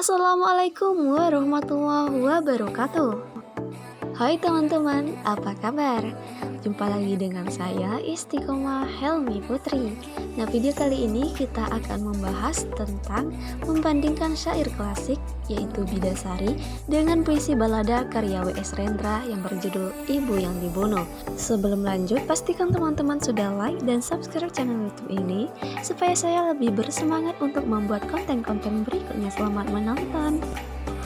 Assalamualaikum warahmatullahi wabarakatuh. Hai teman-teman, apa kabar? Jumpa lagi dengan saya Istiqomah Helmi Putri. Nah, video kali ini kita akan membahas tentang membandingkan syair klasik yaitu Bidasari dengan puisi balada karya W.S. Rendra yang berjudul Ibu yang Dibunuh. Sebelum lanjut, pastikan teman-teman sudah like dan subscribe channel YouTube ini supaya saya lebih bersemangat untuk membuat konten-konten berikutnya. Selamat menonton.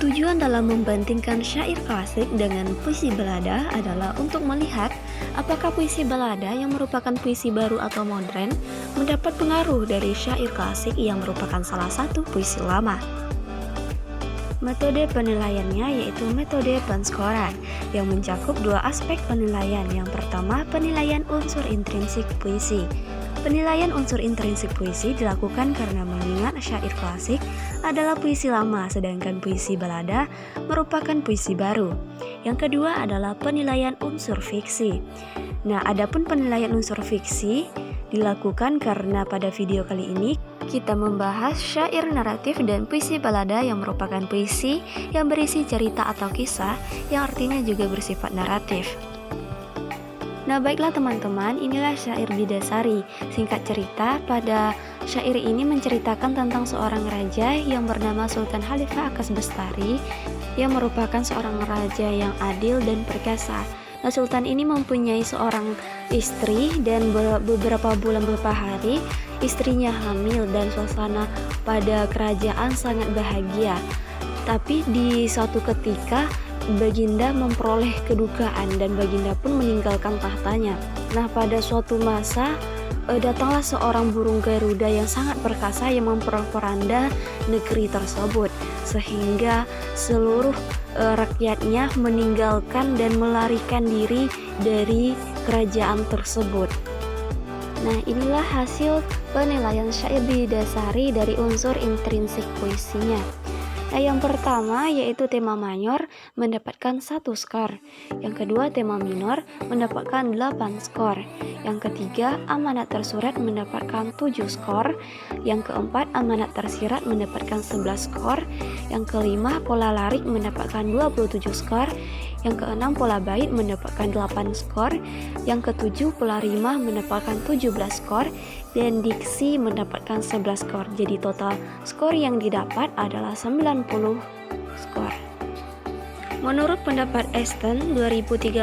Tujuan dalam membandingkan syair klasik dengan puisi balada adalah untuk melihat apakah puisi balada yang merupakan puisi baru atau modern mendapat pengaruh dari syair klasik yang merupakan salah satu puisi lama. Metode penilaiannya yaitu metode penskoran yang mencakup dua aspek penilaian. Yang pertama, penilaian unsur intrinsik puisi. Penilaian unsur intrinsik puisi dilakukan karena mengingat syair klasik adalah puisi lama, sedangkan puisi balada merupakan puisi baru. Yang kedua adalah penilaian unsur fiksi. Nah, adapun penilaian unsur fiksi dilakukan karena pada video kali ini kita membahas syair naratif dan puisi balada yang merupakan puisi yang berisi cerita atau kisah yang artinya juga bersifat naratif. Nah, baiklah teman-teman, inilah syair Bidasari. Singkat cerita, pada syair ini menceritakan tentang seorang raja yang bernama Sultan Khalifah Akas Bestari yang merupakan seorang raja yang adil dan perkasa. Nah, Sultan ini mempunyai seorang istri dan beberapa hari istrinya hamil dan suasana pada kerajaan sangat bahagia. Tapi di suatu ketika Baginda memperoleh kedukaan dan Baginda pun meninggalkan tahtanya. Nah, pada suatu masa datanglah seorang burung Garuda yang sangat perkasa yang memperanda negeri tersebut, sehingga seluruh rakyatnya meninggalkan dan melarikan diri dari kerajaan tersebut. Nah, inilah hasil penilaian syair Bidasari dari unsur intrinsik puisinya. Nah, yang pertama yaitu tema mayor mendapatkan 1 skor. Yang kedua tema minor mendapatkan 8 skor. Yang ketiga amanat tersurat mendapatkan 7 skor. Yang keempat amanat tersirat mendapatkan 11 skor. Yang kelima pola larik mendapatkan 27 skor. Yang keenam pola bait mendapatkan 8 skor. Yang ketujuh pola rima mendapatkan 17 skor. Dan diksi mendapatkan 11 skor. Jadi total skor yang didapat adalah 90 skor. Menurut pendapat Esten 2013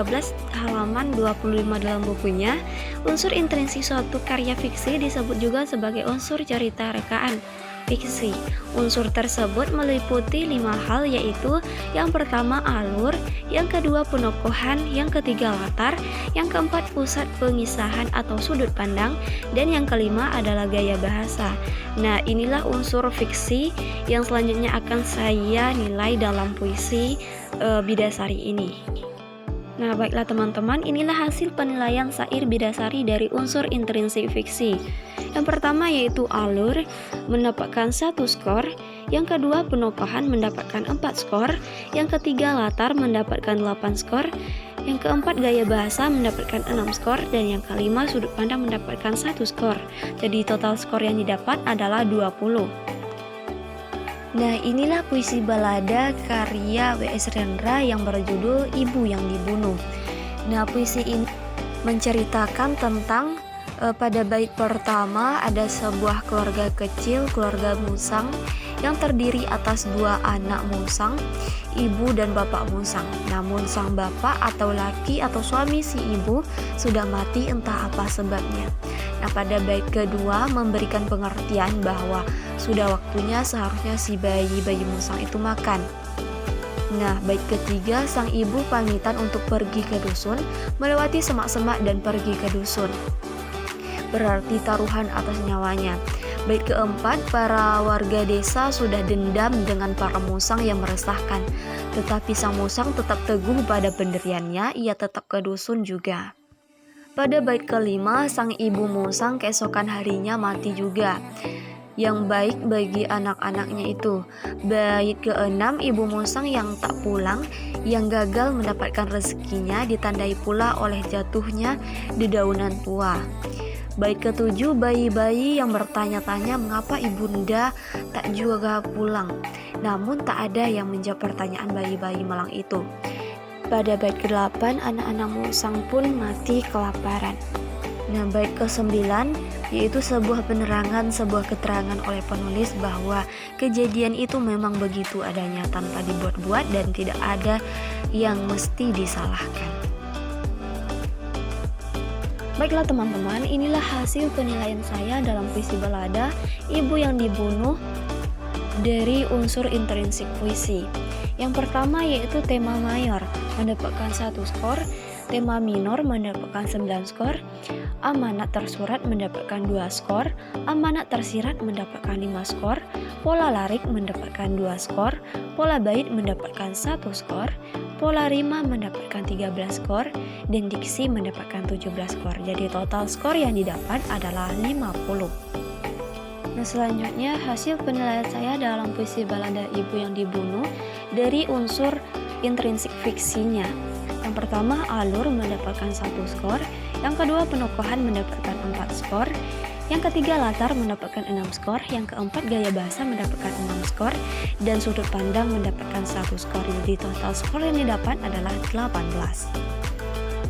halaman 25 dalam bukunya, unsur intrinsik suatu karya fiksi disebut juga sebagai unsur cerita rekaan fiksi. Unsur tersebut meliputi 5 hal, yaitu yang pertama alur, yang kedua penokohan, yang ketiga latar, yang keempat pusat pengisahan atau sudut pandang, dan yang kelima adalah gaya bahasa. Nah, inilah unsur fiksi yang selanjutnya akan saya nilai dalam puisi Bidasari ini. Nah, baiklah teman-teman, inilah hasil penilaian syair Bidasari dari unsur intrinsik fiksi. Yang pertama yaitu alur mendapatkan 1 skor, yang kedua penokohan mendapatkan 4 skor, yang ketiga latar mendapatkan 8 skor, yang keempat gaya bahasa mendapatkan 6 skor, dan yang kelima sudut pandang mendapatkan 1 skor. Jadi total skor yang didapat adalah 20. Nah, inilah puisi balada karya W.S. Rendra yang berjudul Ibu yang Dibunuh. Nah, puisi ini menceritakan tentang pada bait pertama ada sebuah keluarga kecil, keluarga musang yang terdiri atas 2 anak musang, ibu dan bapak musang. Namun sang bapak atau laki atau suami si ibu sudah mati, entah apa sebabnya. Nah, pada bait kedua memberikan pengertian bahwa sudah waktunya seharusnya si bayi musang itu makan. Nah, bait ketiga sang ibu pamitan untuk pergi ke dusun, melewati semak-semak dan pergi ke dusun. Berarti taruhan atas nyawanya. Bait keempat, para warga desa sudah dendam dengan para musang yang meresahkan. Tetapi sang musang tetap teguh pada pendiriannya, ia tetap ke dusun juga. Pada bait kelima, sang ibu musang keesokan harinya mati juga. yang baik bagi anak-anaknya itu. Bait ke-6, ibu musang yang tak pulang, yang gagal mendapatkan rezekinya, ditandai pula oleh jatuhnya dedaunan tua. Bait ke-7, bayi-bayi yang bertanya-tanya mengapa ibunda tak juga pulang. Namun tak ada yang menjawab pertanyaan bayi-bayi malang itu. Pada bait ke-8, anak-anak musang pun mati kelaparan. Nah, bait ke-9 yaitu sebuah penerangan, sebuah keterangan oleh penulis bahwa kejadian itu memang begitu adanya tanpa dibuat-buat dan tidak ada yang mesti disalahkan. Baiklah teman-teman, inilah hasil penilaian saya dalam puisi balada Ibu yang Dibunuh dari unsur intrinsik puisi. Yang pertama yaitu tema mayor mendapatkan 1 skor, tema minor mendapatkan 9 skor, amanat tersurat mendapatkan 2 skor, amanat tersirat mendapatkan 5 skor, pola larik mendapatkan 2 skor, pola bait mendapatkan 1 skor, pola rima mendapatkan 13 skor, dan diksi mendapatkan 17 skor. Jadi total skor yang didapat adalah 50. Nah, selanjutnya hasil penilaian saya dalam puisi balada Ibu yang Dibunuh dari unsur intrinsik fiksinya. Yang pertama, alur mendapatkan 1 skor, yang kedua, penokohan mendapatkan 4 skor, yang ketiga, latar mendapatkan 6 skor, yang keempat, gaya bahasa mendapatkan 6 skor, dan sudut pandang mendapatkan 1 skor. Jadi total skor yang didapat adalah 18.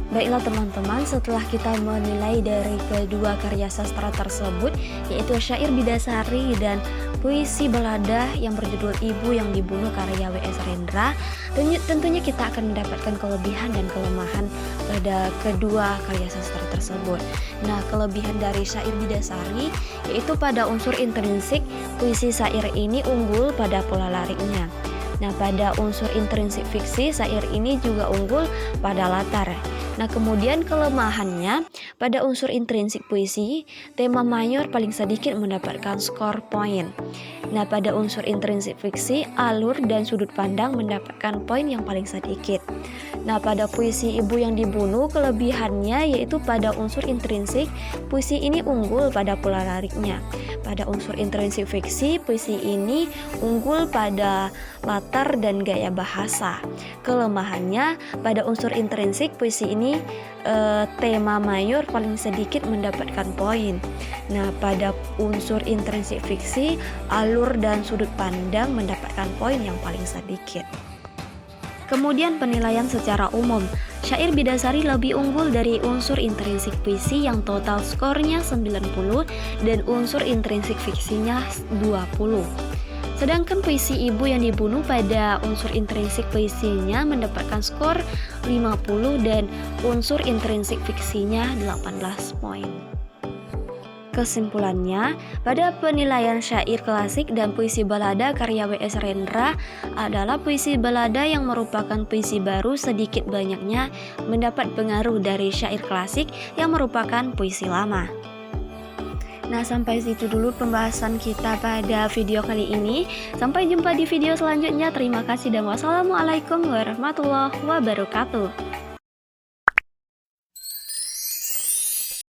Baiklah teman-teman, setelah kita menilai dari kedua karya sastra tersebut, yaitu syair Bidasari dan puisi balada yang berjudul Ibu yang Dibunuh karya W.S. Rendra, tentunya kita akan mendapatkan kelebihan dan kelemahan pada kedua karya sastra tersebut. Nah, kelebihan dari syair Bidasari yaitu pada unsur intrinsik, puisi syair ini unggul pada pola liriknya. Nah, pada unsur intrinsik fiksi, syair ini juga unggul pada latar. Nah, kemudian kelemahannya pada unsur intrinsik puisi, tema mayor paling sedikit mendapatkan skor poin. Nah, pada unsur intrinsik fiksi, alur dan sudut pandang mendapatkan poin yang paling sedikit. Nah, pada puisi Ibu yang Dibunuh, kelebihannya yaitu pada unsur intrinsik, puisi ini unggul pada pola liriknya. Pada unsur intrinsik fiksi, puisi ini unggul pada latar dan gaya bahasa. Kelemahannya pada unsur intrinsik, puisi ini tema mayor paling sedikit mendapatkan poin. Nah, pada unsur intrinsik fiksi, alur dan sudut pandang mendapatkan poin yang paling sedikit. Kemudian penilaian secara umum, syair Bidasari lebih unggul dari unsur intrinsik puisi yang total skornya 90 dan unsur intrinsik fiksinya 20. Sedangkan puisi Ibu yang Dibunuh pada unsur intrinsik puisinya mendapatkan skor 50 dan unsur intrinsik fiksinya 18 poin. Kesimpulannya, pada penilaian syair klasik dan puisi balada karya W.S. Rendra adalah puisi balada yang merupakan puisi baru sedikit banyaknya mendapat pengaruh dari syair klasik yang merupakan puisi lama. Nah, sampai situ dulu pembahasan kita pada video kali ini. Sampai jumpa di video selanjutnya. Terima kasih dan wassalamualaikum warahmatullahi wabarakatuh.